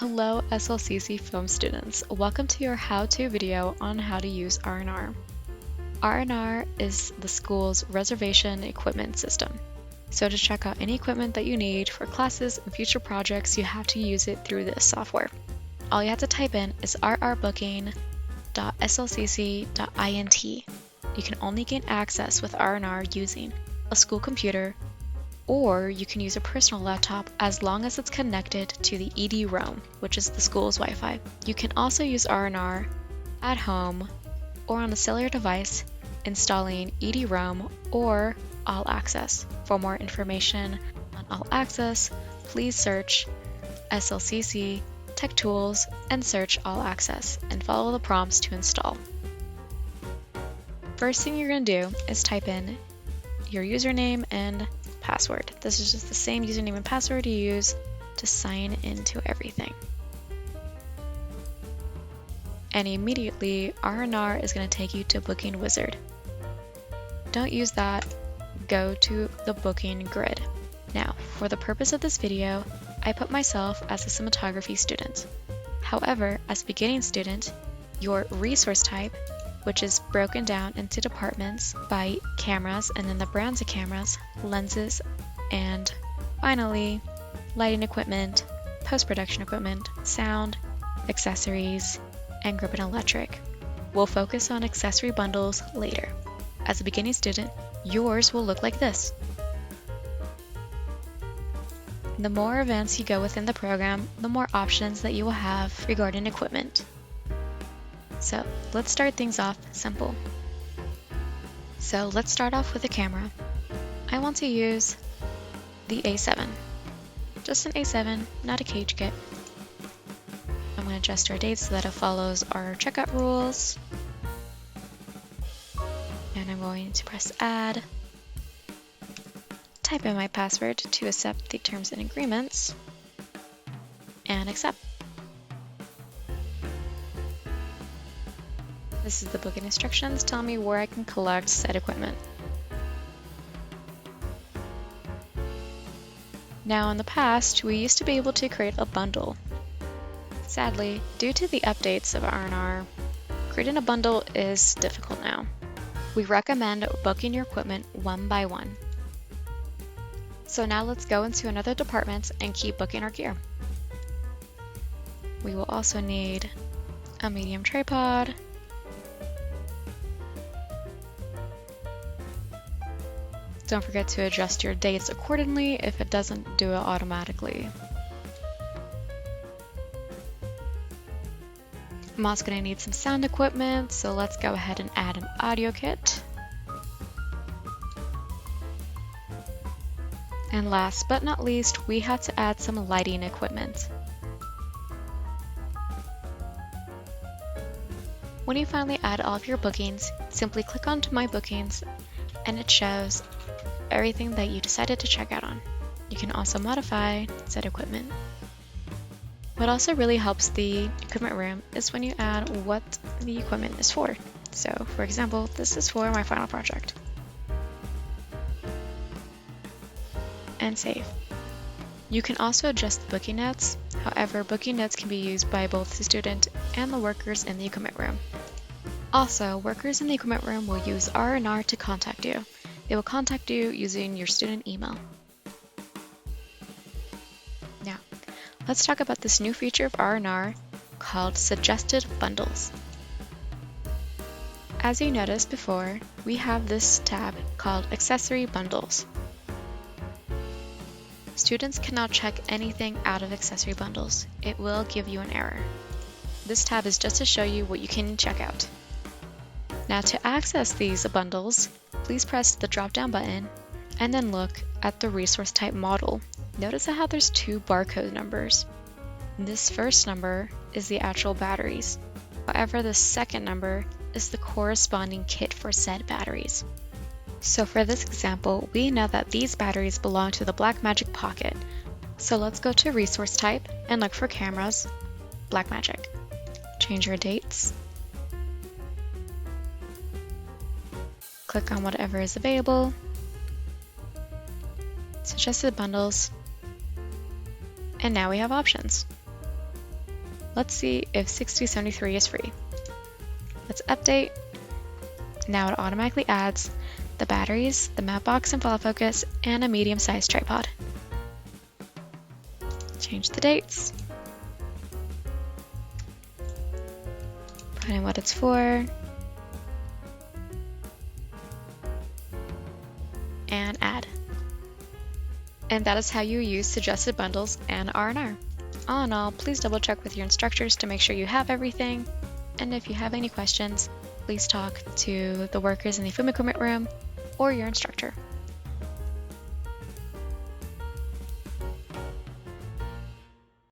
Hello SLCC film students, welcome to your how-to video on how to use R&R. R&R is the school's reservation equipment system. So to check out any equipment that you need for classes and future projects, you have to use it through this software. All you have to type in is rrbooking.slcc.int. You can only gain access with R&R using a school computer, or you can use a personal laptop as long as it's connected to the ED-ROAM, which is the school's Wi-Fi. You can also use R&R at home or on a cellular device installing ED-ROAM or All Access. For more information on All Access, please search SLCC Tech Tools and search All Access and follow the prompts to install. First thing you're going to do is type in your username and password. This is just the same username and password you use to sign into everything. And immediately R&R is going to take you to Booking Wizard. Don't use that, go to the booking grid. Now, for the purpose of this video, I put myself as a cinematography student. However, as a beginning student, your resource type, which is broken down into departments by cameras and then the brands of cameras, lenses, and finally, lighting equipment, post-production equipment, sound, accessories, and grip and electric. We'll focus on accessory bundles later. As a beginning student, yours will look like this. The more advanced you go within the program, the more options that you will have regarding equipment. So let's start things off simple. So let's start off with a camera. I want to use the A7. Just an A7, not a cage kit. I'm going to adjust our dates so that it follows our checkout rules. And I'm going to press add. Type in my password to accept the terms and agreements. And accept. This is the booking instructions telling me where I can collect said equipment. Now in the past, we used to be able to create a bundle. Sadly, due to the updates of R&R, creating a bundle is difficult now. We recommend booking your equipment one by one. So now let's go into another department and keep booking our gear. We will also need a medium tripod, don't forget to adjust your dates accordingly if it doesn't do it automatically. I'm also going to need some sound equipment, so let's go ahead and add an audio kit. And last but not least, we had to add some lighting equipment. When you finally add all of your bookings, simply click onto My Bookings and it shows everything that you decided to check out on. You can also modify said equipment. What also really helps the equipment room is when you add what the equipment is for. So, for example, this is for my final project. And save. You can also adjust the booking notes. However, booking notes can be used by both the student and the workers in the equipment room. Also, workers in the equipment room will use R&R to contact you. They will contact you using your student email. Now, let's talk about this new feature of R&R called Suggested Bundles. As you noticed before, we have this tab called Accessory Bundles. Students cannot check anything out of accessory bundles. It will give you an error. This tab is just to show you what you can check out. Now to access these bundles, please press the drop-down button and then look at the resource type model. Notice how there's two barcode numbers. This first number is the actual batteries. However, the second number is the corresponding kit for said batteries. So for this example, we know that these batteries belong to the Blackmagic Pocket. So let's go to resource type and look for cameras, Blackmagic. Change your dates. Click on whatever is available. Suggested bundles. And now we have options. let's see if 6073 is free. Let's update. Now it automatically adds the batteries, the matte box and follow focus, and a medium-sized tripod. Change the dates. Put in what it's for. And add. And that is how you use suggested bundles and R&R. All in all, please double check with your instructors to make sure you have everything. And if you have any questions, please talk to the workers in the food equipment room or your instructor.